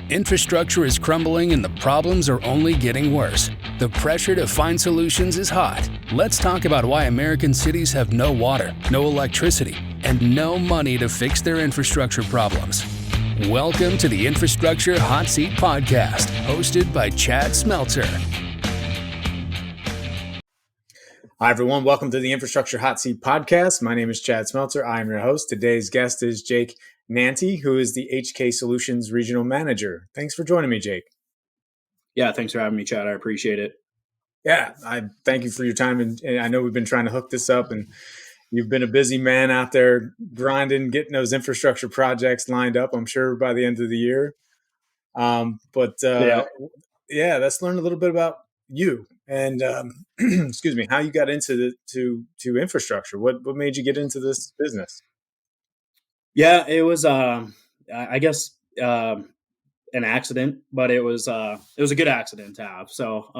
Infrastructure is crumbling and the problems are only getting worse. The pressure to find solutions is hot. Let's talk about why American cities have no water, no electricity, and no money to fix their infrastructure problems. Welcome to the Infrastructure Hot Seat Podcast, hosted by Chad Smeltzer. Hi, everyone. Welcome to the Infrastructure Hot Seat Podcast. My name is Chad Smeltzer. I am your host. Today's guest is Jake Nanti, who is the HK Solutions Regional Manager. Thanks for joining me, Jake. Yeah, thanks for having me, Chad. I appreciate it. Yeah, I thank you for your time. And I know we've been trying to hook this up, and you've been a busy man out there grinding, getting those infrastructure projects lined up, I'm sure, by the end of the year. Let's learn a little bit about you and excuse me, how you got into to infrastructure. What made you get into this business? Yeah, it was I guess an accident, but it was a good accident to have. So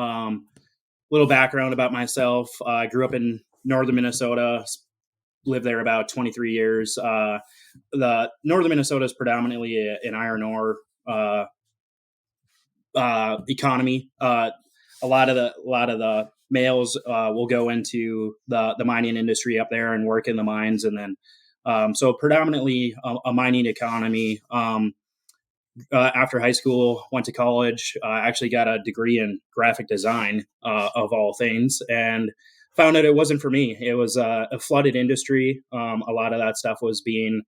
little background about myself. I grew up in northern Minnesota, lived there about 23 years. The northern Minnesota is predominantly an iron ore economy. A lot of the males will go into the mining industry up there and work in the mines, and then so predominantly a mining economy. After high school, went to college. Actually got a degree in graphic design, of all things, and found out it wasn't for me. It was a flooded industry. A lot of that stuff was being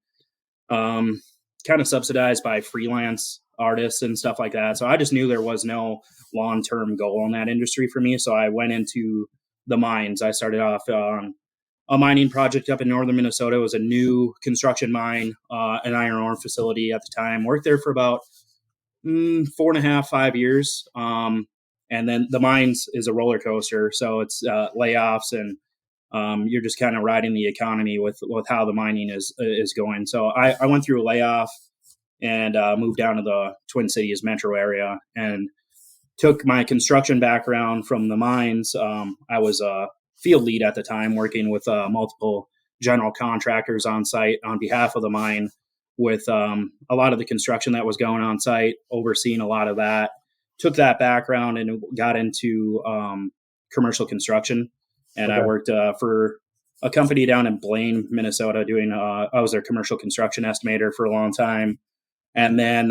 kind of subsidized by freelance artists and stuff like that. So I just knew there was no long-term goal in that industry for me. So I went into the mines. I started off on a mining project up in northern Minnesota. It was a new construction mine, an iron ore facility at the time. Worked there for about 4.5, 5 years. And then the mines is a roller coaster. So it's layoffs, and you're just kind of riding the economy with how the mining is going. So I went through a layoff and moved down to the Twin Cities metro area and took my construction background from the mines. I was a field lead at the time, working with multiple general contractors on site on behalf of the mine, with a lot of the construction that was going on site, overseeing a lot of that. Took that background and got into commercial construction. And okay. I worked for a company down in Blaine, Minnesota, doing I was their commercial construction estimator for a long time. And then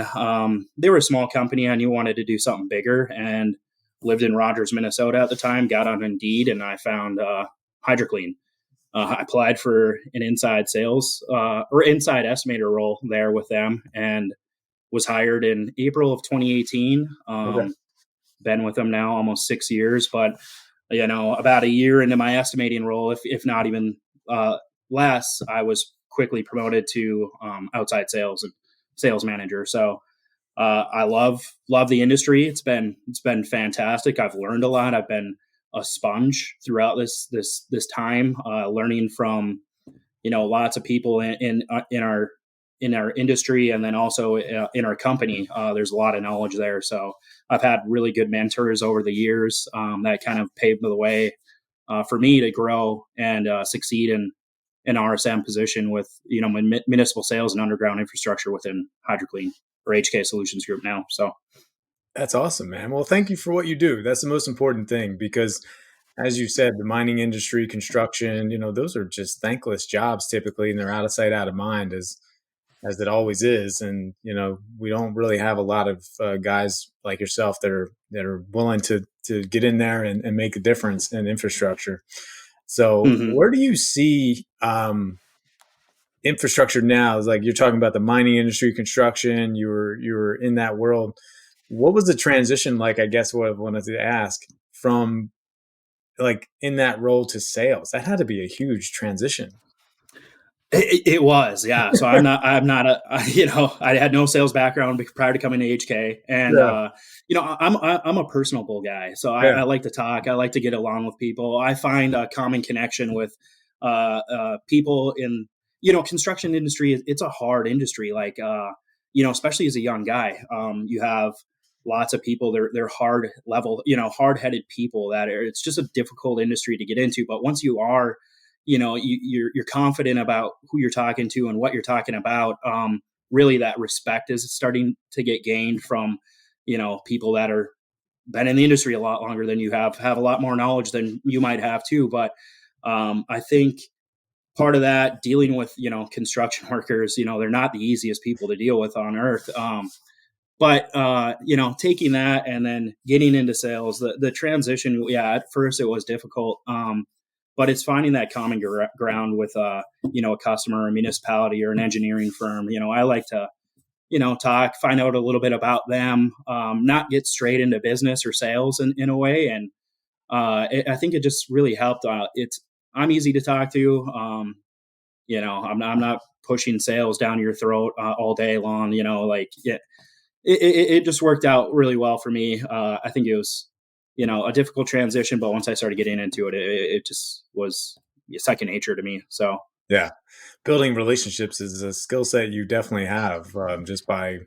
they were a small company. I knew I wanted to do something bigger, and lived in Rogers, Minnesota at the time. Got on Indeed, and I found HydroClean. I applied for an inside sales or inside estimator role there with them, and was hired in April of 2018. Okay. Been with them now almost 6 years, but about a year into my estimating role, if not even less, I was quickly promoted to outside sales and sales manager. So I love the industry. It's been fantastic. I've learned a lot. I've been a sponge throughout this time, learning from lots of people in our industry, and then also in our company. There's a lot of knowledge there. So I've had really good mentors over the years that kind of paved the way for me to grow and succeed in an RSM position with municipal sales and underground infrastructure within HydroClean, or HK Solutions Group now. So that's awesome, man. Well, thank you for what you do. That's the most important thing, because as you said, the mining industry, construction, those are just thankless jobs typically, and they're out of sight, out of mind, as it always is. And, we don't really have a lot of guys like yourself that are willing to get in there and make a difference in infrastructure. So where do you see infrastructure now? Is like, you're talking about the mining industry, construction, you were in that world. What was the transition like, I guess what I wanted to ask, from like in that role to sales? That had to be a huge transition. It was, yeah. So I had no sales background prior to coming to HK, and I'm a personable guy, so I like to talk. I like to get along with people. I find a common connection with people in construction industry. It's a hard industry, like especially as a young guy. You have lots of people. They're hard-headed people it's just a difficult industry to get into. But once you are you're confident about who you're talking to and what you're talking about, really that respect is starting to get gained from, people that are been in the industry a lot longer than you have a lot more knowledge than you might have too. But I think part of that, dealing with, construction workers, they're not the easiest people to deal with on earth. But taking that and then getting into sales, the transition, yeah, at first it was difficult. But it's finding that common ground with, a customer, a municipality, or an engineering firm. I like to, talk, find out a little bit about them, not get straight into business or sales in a way. And I think it just really helped. I'm easy to talk to. I'm not pushing sales down your throat all day long. It just worked out really well for me. I think it was, a difficult transition, but once I started getting into it, it just was second nature to me. So Yeah. Building relationships is a skill set you definitely have, just by,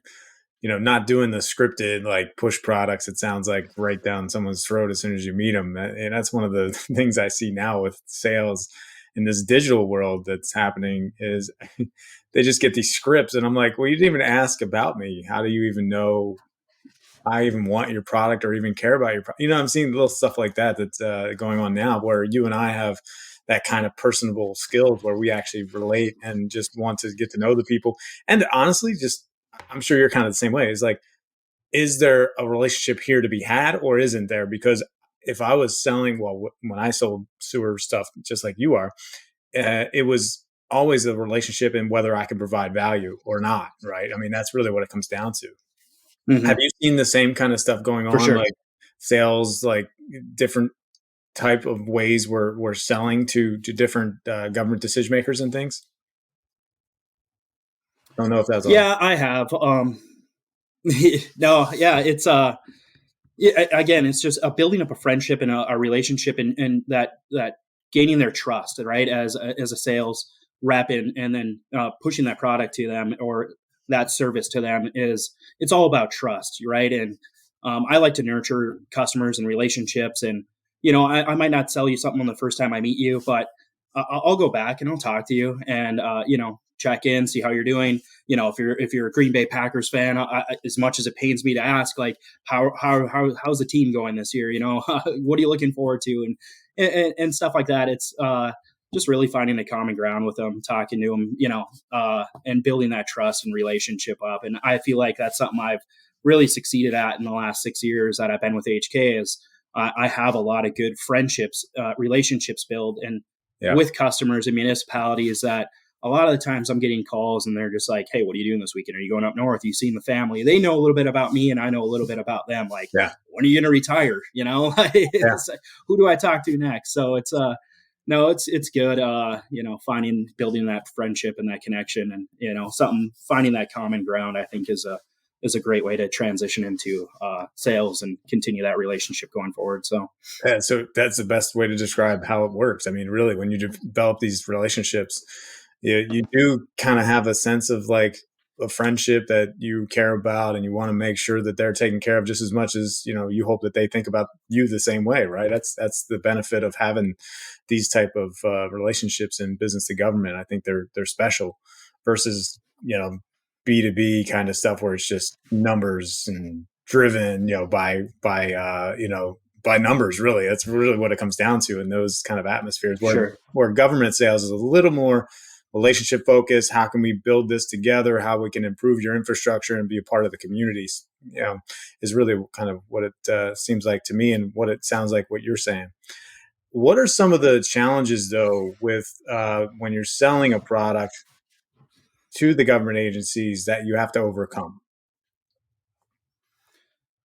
not doing the scripted, like push products. It sounds like right down someone's throat as soon as you meet them. And that's one of the things I see now with sales in this digital world that's happening is they just get these scripts. And I'm like, well, you didn't even ask about me. How do you even know I even want your product or even care about your product? I'm seeing little stuff like that that's going on now where you and I have that kind of personable skills where we actually relate and just want to get to know the people. And honestly, just, I'm sure you're kind of the same way. It's like, is there a relationship here to be had or isn't there? Because if I was selling, well, when I sold sewer stuff, just like you are, it was always a relationship in whether I could provide value or not. Right. I mean, that's really what it comes down to. Have you seen the same kind of stuff going for on, sure. like sales, like different type of ways we're selling to different government decision makers and things? I don't know if that's all. Yeah, I have. No, yeah, it's again, it's just building up a friendship and a relationship, and that gaining their trust, right? As a sales rep, and then pushing that product to them or that service to them it's all about trust, right? And I like to nurture customers and relationships, and I might not sell you something on the first time I meet you, but I'll go back and I'll talk to you and check in, see how you're doing. If you're a Green Bay Packers fan, as much as it pains me to ask, like how's the team going this year? What are you looking forward to, and stuff like that. It's just really finding the common ground with them, talking to them, and building that trust and relationship up. And I feel like that's something I've really succeeded at in the last 6 years that I've been with HK. Is I have a lot of good friendships, relationships built, and Yeah. with customers and municipalities that a lot of the times I'm getting calls and they're just like, hey, what are you doing this weekend? Are you going up north? You seen the family? They know a little bit about me and I know a little bit about them. Like, Yeah. when are you going to retire? Yeah. It's like, who do I talk to next? So it's, no, it's good. Building that friendship and that connection, and, finding that common ground, I think is a great way to transition into sales and continue that relationship going forward. So that's the best way to describe how it works. I mean, really, when you develop these relationships, you do kind of have a sense of like a friendship that you care about, and you want to make sure that they're taken care of just as much as you hope that they think about you the same way, right? That's the benefit of having these type of relationships in business to government. I think they're special versus B2B kind of stuff where it's just numbers and driven, by numbers. Really, that's really what it comes down to in those kind of atmospheres. sure. Where government sales is a little more relationship focused. How can we build this together? How we can improve your infrastructure and be a part of the communities? Is really kind of what it seems like to me, and what it sounds like what you're saying. What are some of the challenges though with when you're selling a product to the government agencies that you have to overcome?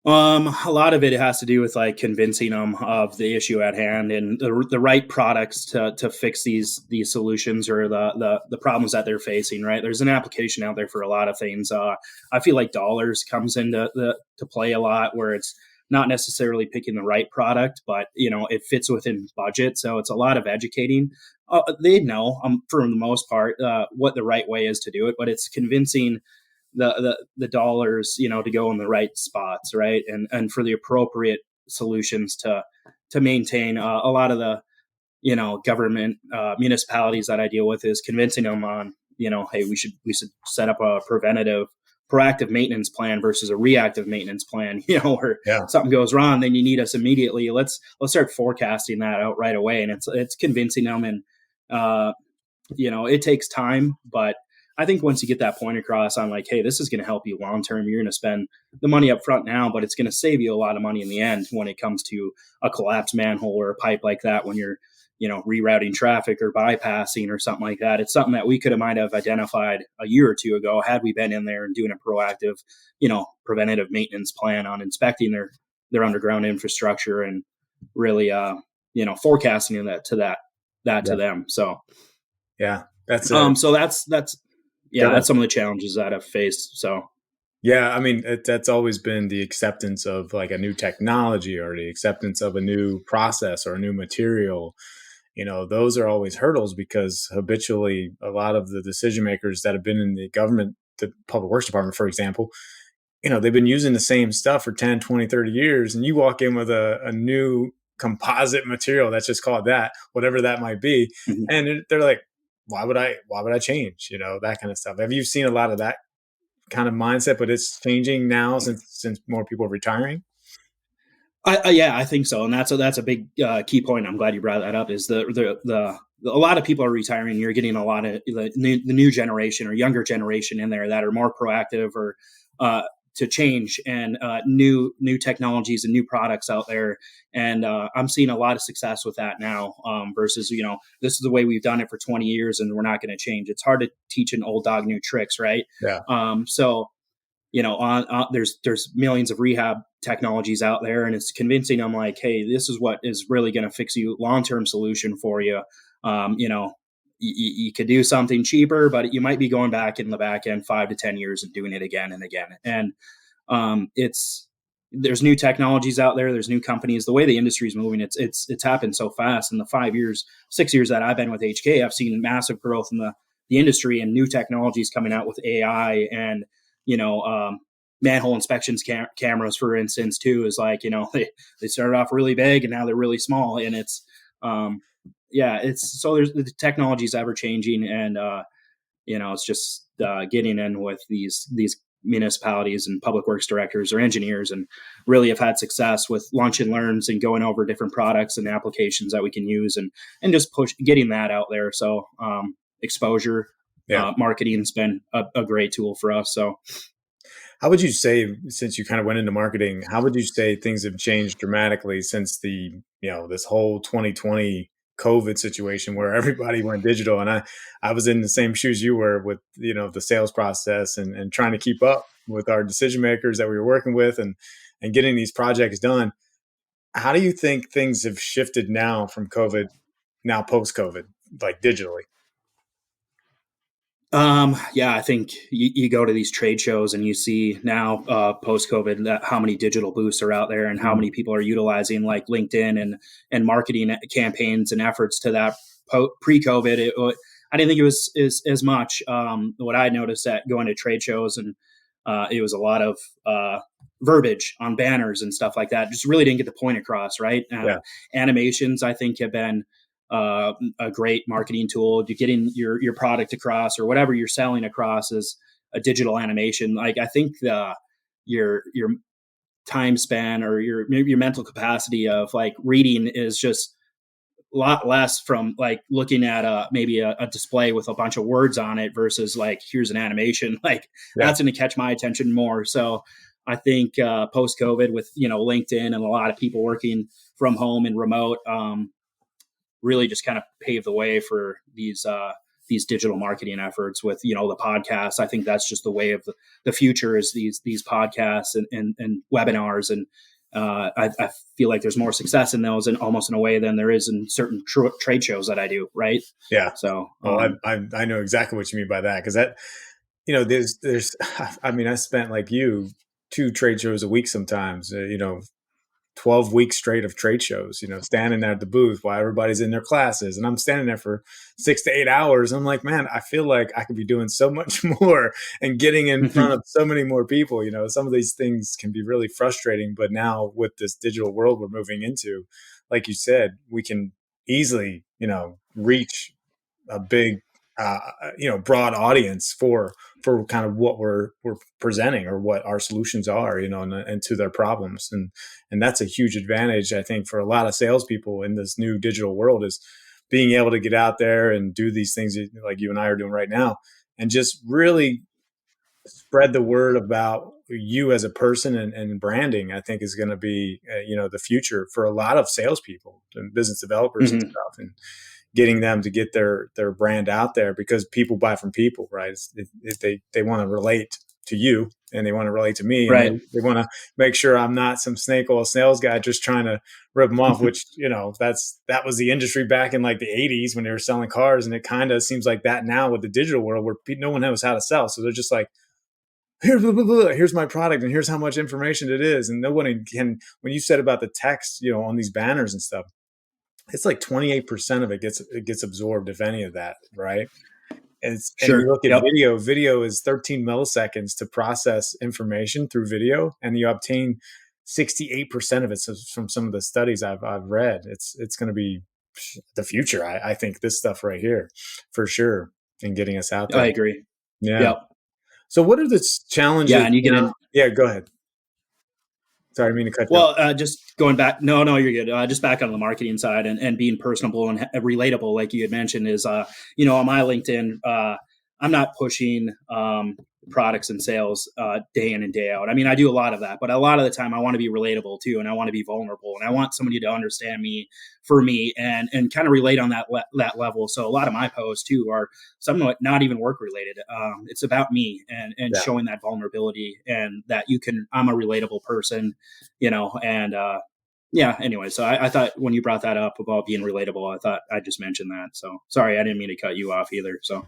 A lot of it has to do with like convincing them of the issue at hand and the right products to fix these solutions or the problems that they're facing. Right, there's an application out there for a lot of things. I feel like dollars comes into to play a lot, where it's not necessarily picking the right product, but it fits within budget. So it's a lot of educating. They know for the most part what the right way is to do it, but it's convincing the dollars, to go in the right spots, right, and for the appropriate solutions to maintain. A lot of the government municipalities that I deal with is convincing them on hey, we should set up a proactive maintenance plan versus a reactive maintenance plan, where Yeah. something goes wrong, then you need us immediately. Let's start forecasting that out right away. And it's convincing them. And, it takes time, but I think once you get that point across on like, hey, this is going to help you long term, you're going to spend the money up front now, but it's going to save you a lot of money in the end when it comes to a collapsed manhole or a pipe like that when you're, rerouting traffic or bypassing or something like that. It's something that we might have identified a year or two ago had we been in there and doing a proactive, preventative maintenance plan on inspecting their underground infrastructure and really, forecasting that to them. So, Yeah. That's it. so that's Go ahead. that's some of the challenges that I've faced. So Yeah, I mean, that's always been the acceptance of like a new technology or the acceptance of a new process or a new material. Those are always hurdles because habitually a lot of the decision makers that have been in the government, the public works department, for example, they've been using the same stuff for 10, 20, 30 years. And you walk in with a new composite material, that's just called that, whatever that might be. mhm. And they're like, why would I change? That kind of stuff. Have you seen a lot of that kind of mindset, but it's changing now since more people are retiring? Yeah, I think so, and that's a big key point. I'm glad you brought that up. Is a lot of people are retiring. You're getting a lot of the new generation or younger generation in there that are more proactive or to change and new technologies and new products out there. And I'm seeing a lot of success with that now. Versus this is the way we've done it for 20 years, and we're not going to change. It's hard to teach an old dog new tricks, right? Yeah. So there's millions of rehab technologies out there, and it's convincing them like, hey, this is what is really going to fix you, long-term solution for you. You could do something cheaper, but you might be going back in the back end 5 to 10 years and doing it again and again. And there's new technologies out there. There's new companies. The way the industry is moving, it's happened so fast. In the 6 years that I've been with HK, I've seen massive growth in the industry and new technologies coming out with AI and manhole inspections cameras, for instance, too, is like, they started off really big and now they're really small. And it's so there's the technology is ever changing. And, it's just getting in with these municipalities and public works directors or engineers and really have had success with lunch and learns and going over different products and applications that we can use and just getting that out there. So exposure, marketing has been a great tool for us. So how would you say, since you kind of went into marketing, how would you say things have changed dramatically since this whole 2020 COVID situation where everybody went digital? And I was in the same shoes you were with, the sales process and trying to keep up with our decision makers that we were working with and getting these projects done. How do you think things have shifted now from COVID, now post-COVID, like digitally? Yeah, I think you go to these trade shows and you see now post COVID that how many digital booths are out there and how many people are utilizing like LinkedIn and marketing campaigns and efforts to that pre COVID. I didn't think it was as much. What I noticed at going to trade shows and it was a lot of verbiage on banners and stuff like that. Just really didn't get the point across, right? Animations, I think, have been a great marketing tool. You're getting your product across or whatever you're selling across is a digital animation. Like I think your time span or your mental capacity of like reading is just a lot less from like looking at maybe a display with a bunch of words on it versus like here's an animation. Like that's going to catch my attention more. So I think post COVID with LinkedIn and a lot of people working from home and remote, really just kind of paved the way for these digital marketing efforts with the podcasts. I think that's just the way of the future is these podcasts and webinars, and I feel like there's more success in those and almost in a way than there is in certain trade shows that I do, right? Yeah. So I know exactly what you mean by that, because that there's I mean, I spent like you 2 trade shows a week sometimes, 12 weeks straight of trade shows, standing there at the booth while everybody's in their classes. And I'm standing there for 6 to 8 hours. I'm like, man, I feel like I could be doing so much more and getting in front of so many more people. Some of these things can be really frustrating. But now with this digital world we're moving into, like you said, we can easily, reach a big broad audience for kind of what we're presenting or what our solutions are, and to their problems. And that's a huge advantage, I think, for a lot of salespeople in this new digital world, is being able to get out there and do these things like you and I are doing right now, and just really spread the word about you as a person, and branding, I think, is going to be, the future for a lot of salespeople and business developers and Hmm. stuff, and getting them to get their brand out there, because people buy from people, right? They want to relate to you, and they want to relate to me, and Right. they want to make sure I'm not some snake oil sales guy just trying to rip them off, which, that was the industry back in like the 80s when they were selling cars. And it kind of seems like that now with the digital world, where no one knows how to sell. So they're just like, here, blah, blah, blah, here's my product, and here's how much information it is. And nobody can, when you said about the text, on these banners and stuff, it's like 28% of it gets absorbed, if any of that, right? And you Sure. look at Yep. video is 13 milliseconds to process information through video, and you obtain 68% of it. So from some of the studies I've read, it's going to be the future. I think this stuff right here, for sure, in getting us out there. I agree. Yeah. Yep. So what are the challenges Yeah. And you get now? in. Yeah, go ahead. Sorry, I didn't mean to cut you off. Well, just going back, no, you're good. Just back on the marketing side, and being personable and relatable, like you had mentioned, is, on my LinkedIn, I'm not pushing products and sales day in and day out. I mean, I do a lot of that, but a lot of the time I want to be relatable too, and I want to be vulnerable, and I want somebody to understand me for me, and kind of relate on that level. So a lot of my posts too are somewhat not even work related. It's about me, and Yeah. showing that vulnerability, and that I'm a relatable person, and yeah. Anyway, so I thought when you brought that up about being relatable, I thought I'd just mention that. So sorry, I didn't mean to cut you off either. So.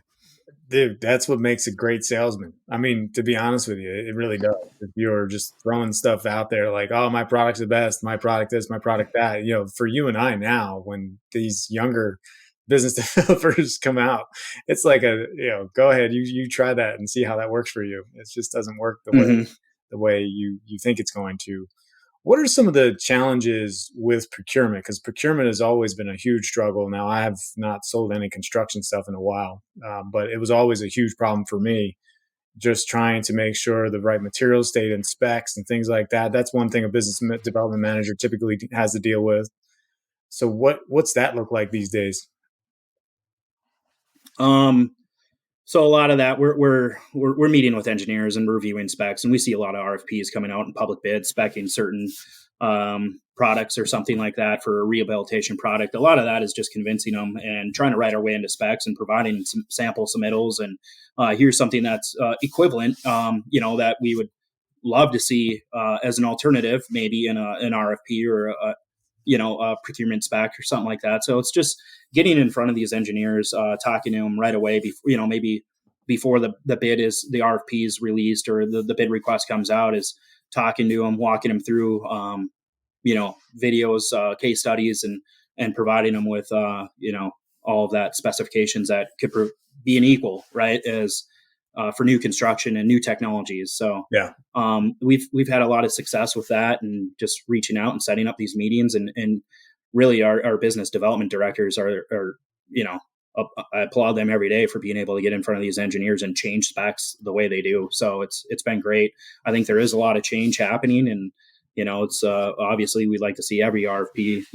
Dude, that's what makes a great salesman. I mean, to be honest with you, it really does. If you're just throwing stuff out there like, oh, my product's the best, my product this, my product that, for you and I now, when these younger business developers come out, it's like go ahead, you try that and see how that works for you. It just doesn't work Mhm. the way you think it's going to. What are some of the challenges with procurement? Because procurement has always been a huge struggle. Now, I have not sold any construction stuff in a while, but it was always a huge problem for me, just trying to make sure the right materials stayed in specs and things like that. That's one thing a business development manager typically has to deal with. So what's that look like these days? Um, so a lot of that we're meeting with engineers and reviewing specs, and we see a lot of RFPs coming out in public bids specing certain products or something like that for a rehabilitation product. A lot of that is just convincing them and trying to write our way into specs and providing some sample submittals, and here's something that's equivalent, that we would love to see as an alternative, maybe in an RFP or a procurement spec or something like that. So it's just getting in front of these engineers, talking to them right away before, maybe before the bid is the RFP is released or the bid request comes out, is talking to them, walking them through, videos, case studies, and providing them with, all of that specifications that could be an equal, right, as for new construction and new technologies. So Yeah. we've had a lot of success with that, and just reaching out and setting up these meetings, and really our business development directors are I applaud them every day for being able to get in front of these engineers and change specs the way they do. So it's been great. I think there is a lot of change happening, and it's obviously we'd like to see every RFP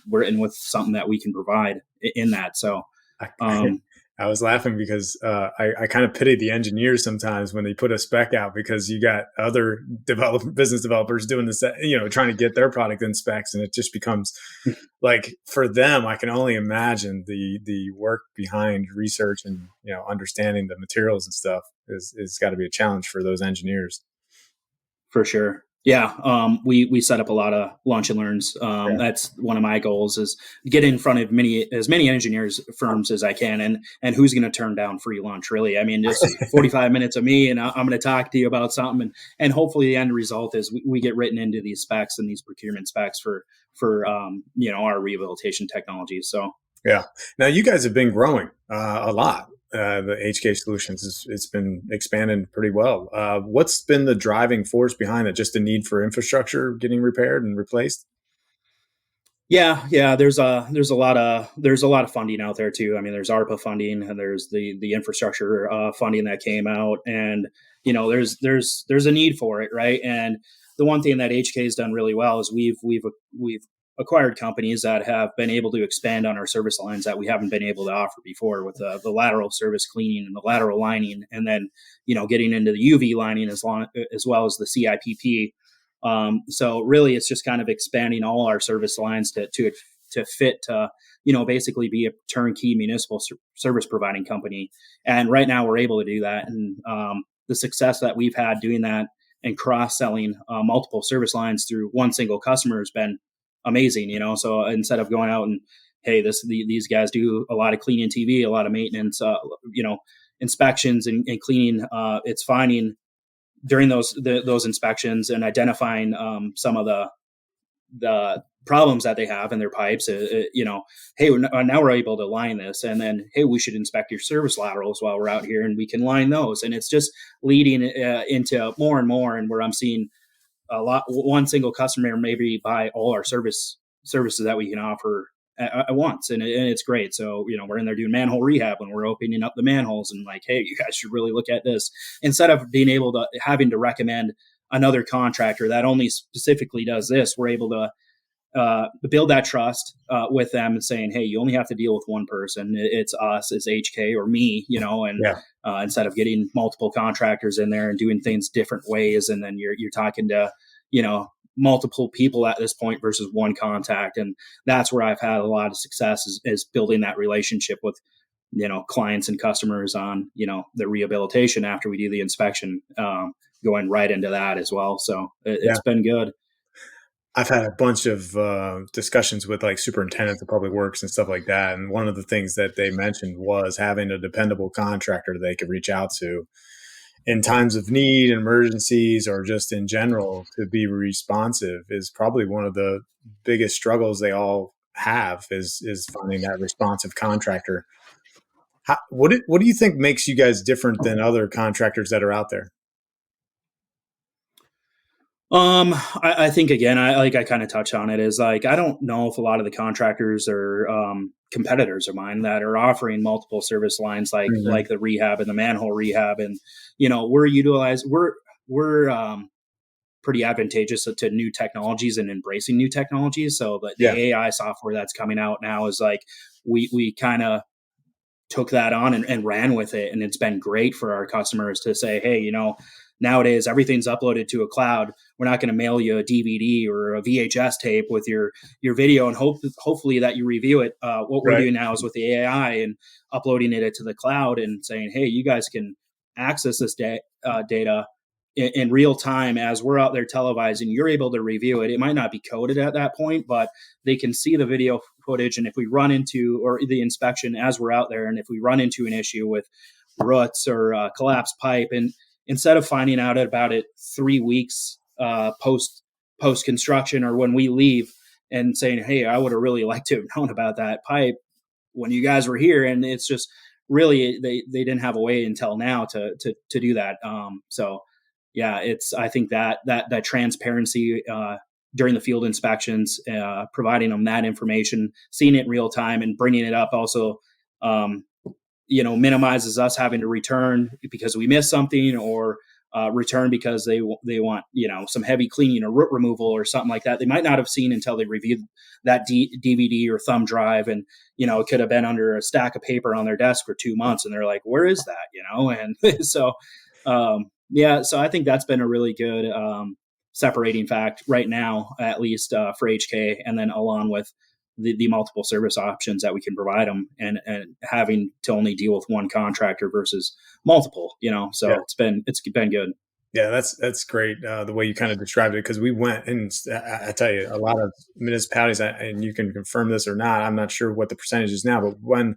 we're in with something that we can provide in that. So I, I was laughing because I kind of pity the engineers sometimes when they put a spec out, because you got other business developers doing this, trying to get their product in specs, and it just becomes like, for them, I can only imagine the work behind research and understanding the materials and stuff is got to be a challenge for those engineers. For sure. Yeah. We set up a lot of launch and learns. Yeah. That's one of my goals, is get in front of as many engineers firms as I can. And who's going to turn down free lunch, really? I mean, just 45 minutes of me, and I'm going to talk to you about something. And hopefully the end result is we get written into these specs and these procurement specs for our rehabilitation technologies. So, yeah. Now, you guys have been growing a lot. The HK Solutions, it's been expanding pretty well. What's been the driving force behind it? Just the need for infrastructure getting repaired and replaced? Yeah. There's a lot of funding out there too. I mean, there's ARPA funding and there's the infrastructure funding that came out, and there's a need for it, right? And the one thing that HK has done really well is we've acquired companies that have been able to expand on our service lines that we haven't been able to offer before, with the lateral service cleaning and the lateral lining, and then getting into the UV lining as well as the CIPP. So really, it's just kind of expanding all our service lines to fit to basically be a turnkey municipal service providing company. And right now, we're able to do that. And the success that we've had doing that and cross selling multiple service lines through one single customer has been amazing. So instead of going out and hey, these guys do a lot of cleaning TV, a lot of maintenance, inspections and cleaning. It's finding during those inspections and identifying some of the problems that they have in their pipes. Hey, now we're able to line this, and then hey, we should inspect your service laterals while we're out here, and we can line those. And it's just leading into more and more, and where I'm seeing one single customer maybe buy all our services that we can offer at once, and it's great. So we're in there doing manhole rehab when we're opening up the manholes, and like, hey, you guys should really look at this, instead of being able to having to recommend another contractor that only specifically does this. We're able to build that trust with them and saying, hey, you only have to deal with one person. It's us, it's HK or me, and Yeah. instead of getting multiple contractors in there and doing things different ways. And then you're talking to, multiple people at this point versus one contact. And that's where I've had a lot of success is building that relationship with, clients and customers on, the rehabilitation after we do the inspection, going right into that as well. So Yeah. it's been good. I've had a bunch of discussions with like superintendents of public works and stuff like that. And one of the things that they mentioned was having a dependable contractor they could reach out to in times of need, emergencies, or just in general to be responsive is probably one of the biggest struggles they all have is finding that responsive contractor. What do you think makes you guys different than other contractors that are out there? I think again, I kind of touch on it is like, I don't know if a lot of the contractors or competitors of mine that are offering multiple service lines, Mhm. like the rehab and the manhole rehab. And, we're pretty advantageous to new technologies and embracing new technologies. So Yeah. the AI software that's coming out now is like, we kind of took that on and ran with it. And it's been great for our customers to say, hey, nowadays everything's uploaded to a cloud. We're not going to mail you a DVD or a VHS tape with your video and hopefully that you review it. What we're Right. doing now is with the AI and uploading it to the cloud and saying, hey, you guys can access this data in real time as we're out there televising. You're able to review it. It might not be coded at that point, but they can see the video footage. And if we run into, or the inspection as we're out there, and if we run into an issue with roots or collapsed pipe, and instead of finding out about it 3 weeks post construction or when we leave and saying, hey, I would have really liked to have known about that pipe when you guys were here. And it's just really, they didn't have a way until now to do that. So yeah, I think that transparency during the field inspections, providing them that information, seeing it in real time, and bringing it up also, minimizes us having to return because we missed something, or return because they want some heavy cleaning or root removal or something like that. They might not have seen until they reviewed that DVD or thumb drive, and it could have been under a stack of paper on their desk for 2 months, and they're like, "Where is that?" And so yeah, so I think that's been a really good separating fact right now, at least for HK, and then along with the multiple service options that we can provide them, and having to only deal with one contractor versus multiple. Yeah. So it's been good. Yeah, that's great the way you kind of described it because we went and I tell you a lot of municipalities and you can confirm this or not. I'm not sure what the percentage is now, but when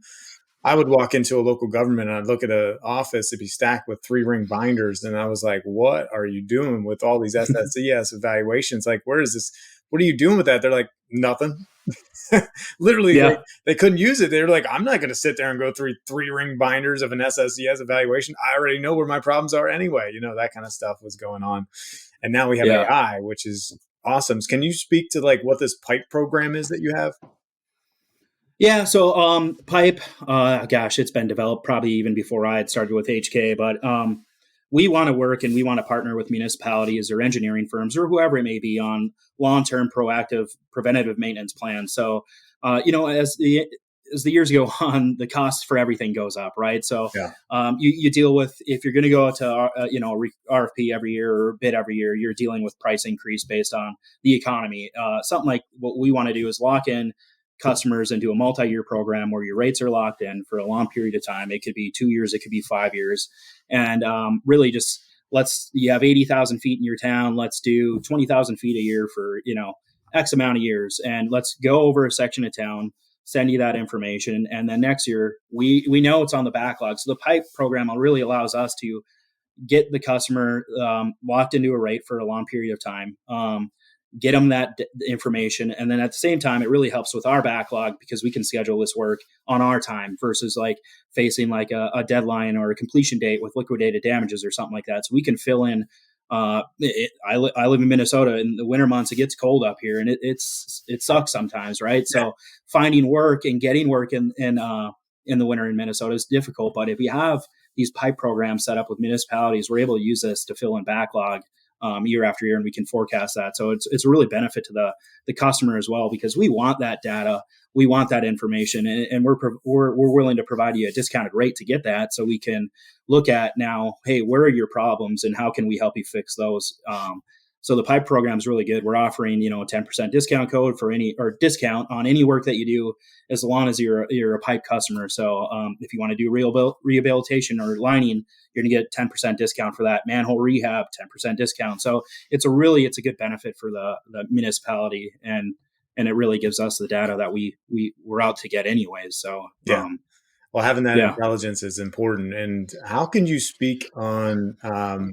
I would walk into a local government and I'd look at an office, it'd be stacked with 3 ring binders. And I was like, what are you doing with all these SSES evaluations? Like, where is this? What are you doing with that? They're like, nothing. Literally, Yeah, they couldn't use it. They were like, I'm not going to sit there and go through 3 ring binders of an SSES evaluation. I already know where my problems are anyway. That kind of stuff was going on. And now we have yeah, AI, which is Awesome. Can you speak to like what this pipe program is that you have? Yeah, so pipe, gosh, it's been developed probably even before I had started with HK, but we want to work and we want to partner with municipalities or engineering firms or whoever it may be on long-term proactive preventative maintenance plans. So, as the years go on, the cost for everything goes up, right? So Yeah. you deal with, if you're going to go to RFP every year or bid every year, you're dealing with price increase based on the economy. Something like what we want to do is lock in customers into a multi-year program where your rates are locked in for a long period of time. It could be 2 years, it could be 5 years, and really just you have 80,000 feet in your town. Let's do 20,000 feet a year for X amount of years, and let's go over a section of town, send you that information, and then next year we know it's on the backlog. So the pipe program really allows us to get the customer locked into a rate for a long period of time, get them that information. And then at the same time, it really helps with our backlog because we can schedule this work on our time versus like facing like a deadline or a completion date with liquidated damages or something like that. So we can fill in. I live in Minnesota. In the winter months, it gets cold up here, and it sucks sometimes, right? Yeah. So finding work and getting work in the winter in Minnesota is difficult. But if we have these pipe programs set up with municipalities, we're able to use this to fill in backlog year after year, and we can forecast that. So it's a really benefit to the customer as well, because we want that data, we want that information, and we're willing to provide you a discounted rate to get that, so we can look at now, hey, where are your problems and how can we help you fix those? So the pipe program is really good. We're offering a 10% discount code for discount on any work that you do, as long as you're a pipe customer. So if you want to do rehabilitation or lining, you're going to get 10% discount for that. Manhole rehab, 10% discount. So it's a good benefit for the municipality, and it really gives us the data that we're out to get anyways. So Yeah. Well, having that yeah. intelligence is important. And how can you speak on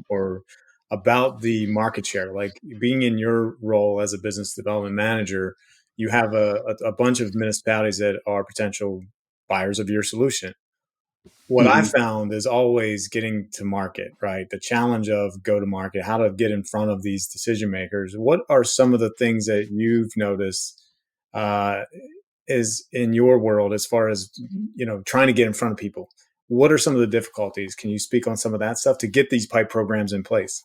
or about the market share? Like being in your role as a business development manager, you have a bunch of municipalities that are potential buyers of your solution. What I Mhm. found is always getting to market, right? The challenge of go to market, how to get in front of these decision makers. What are some of the things that you've noticed uh, is in your world as far as trying to get in front of people? What are some of the difficulties? Can you speak on some of that stuff to get these pipe programs in place?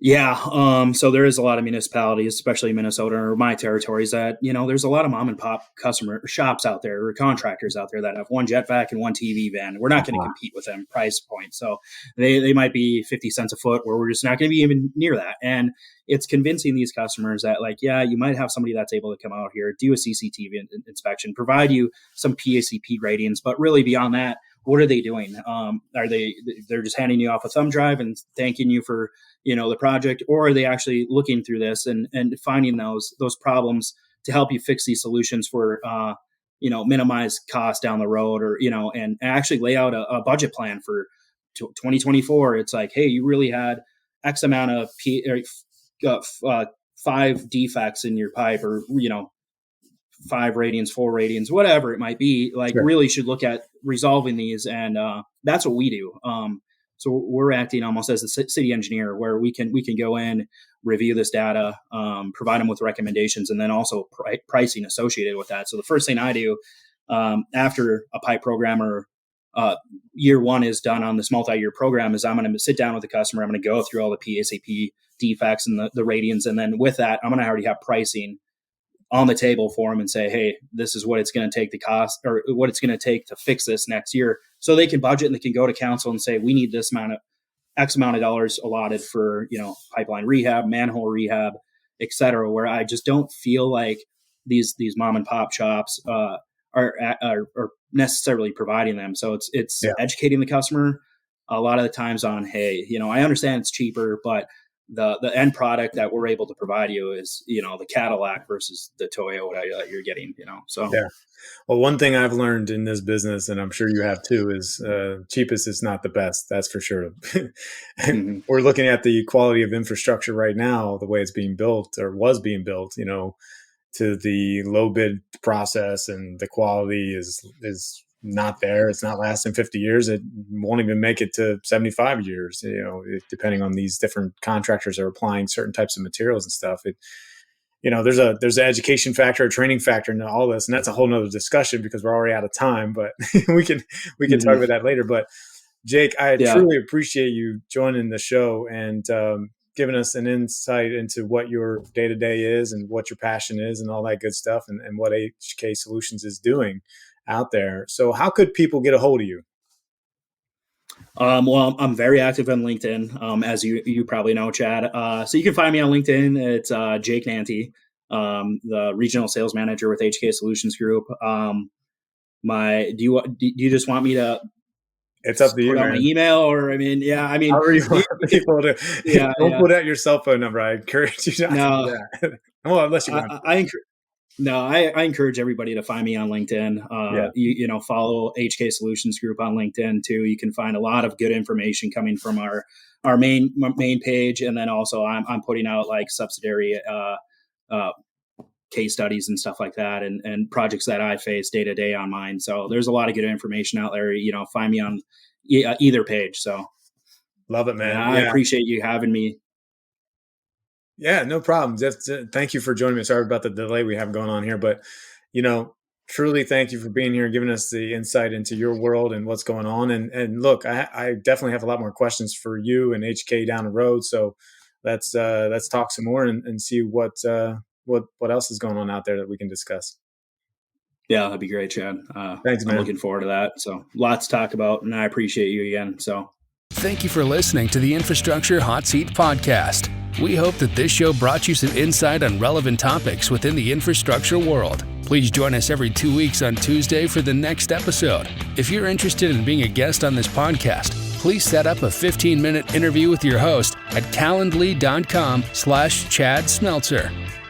Yeah. So there is a lot of municipalities, especially Minnesota or my territories, that, there's a lot of mom and pop customer shops out there or contractors out there that have one jet vac and one TV van. We're not going to Uh-huh. compete with them price point. So they might be 50 cents a foot, where we're just not going to be even near that. And it's convincing these customers that, like, yeah, you might have somebody that's able to come out here, do a CCTV inspection, provide you some PACP ratings, but really beyond that, what are they doing? They're just handing you off a thumb drive and thanking you for the project, or are they actually looking through this and finding those problems to help you fix these solutions for minimize costs down the road, or and actually lay out a budget plan for 2024. It's like, hey, you really had X amount of 5 defects in your pipe, or 5 ratings, 4 ratings, whatever it might be, like Sure. really should look at resolving these. And that's what we do. So we're acting almost as a city engineer, where we can go in, review this data, provide them with recommendations, and then also pricing associated with that. So the first thing I do after a pipe program or year one is done on this multi-year program is I'm going to sit down with the customer. I'm going to go through all the PACP defects and the ratings. And then with that, I'm going to already have pricing on the table for them and say, hey, this is what it's going to take to cost, or what it's going to take to fix this next year. So they can budget and they can go to council and say, we need this amount of X amount of dollars allotted for, pipeline rehab, manhole rehab, et cetera, where I just don't feel like these mom and pop shops are necessarily providing them. So it's Yeah. educating the customer a lot of the times on, hey, I understand it's cheaper, but the end product that we're able to provide you is, the Cadillac versus the Toyota that you're getting, so. Yeah. Well, one thing I've learned in this business, and I'm sure you have too, is cheapest is not the best. That's for sure. And Mhm. we're looking at the quality of infrastructure right now, the way it's being built or was being built, to the low bid process, and the quality is not there. It's not lasting 50 years. It won't even make it to 75 years, depending on these different contractors are applying certain types of materials and stuff. There's an education factor, a training factor in all this, and that's a whole nother discussion because we're already out of time, but we can talk about that later. But Jake, I truly appreciate you joining the show and giving us an insight into what your day-to-day is and what your passion is and all that good stuff and what HK Solutions is doing out there. So how could people get a hold of you? Well, I'm very active on LinkedIn, as you probably know, Chad. So you can find me on LinkedIn. It's Jake Nanti, the regional sales manager with HK Solutions Group. Do you just want me to? It's up to you, put out my email, or however you want people to. Don't put out your cell phone number. I encourage you not to do that. Well, unless you want. I encourage everybody to find me on LinkedIn. Follow HK Solutions Group on LinkedIn too. You can find a lot of good information coming from our main page, and then also I'm putting out like subsidiary case studies and stuff like that, and projects that I face day to day on mine. So there's a lot of good information out there. Find me on either page. So love it, man. I appreciate you having me. Yeah, no problem. Just thank you for joining me. Sorry about the delay we have going on here, but truly thank you for being here and giving us the insight into your world and what's going on. And look, I definitely have a lot more questions for you and HK down the road. So let's talk some more and see what else is going on out there that we can discuss. Yeah, that'd be great, Chad. Thanks, man. I'm looking forward to that. So lots to talk about, and I appreciate you again. So thank you for listening to the Infrastructure Hot Seat Podcast. We hope that this show brought you some insight on relevant topics within the infrastructure world. Please join us every 2 weeks on Tuesday for the next episode. If you're interested in being a guest on this podcast, please set up a 15-minute interview with your host at calendly.com/Chad Smeltzer.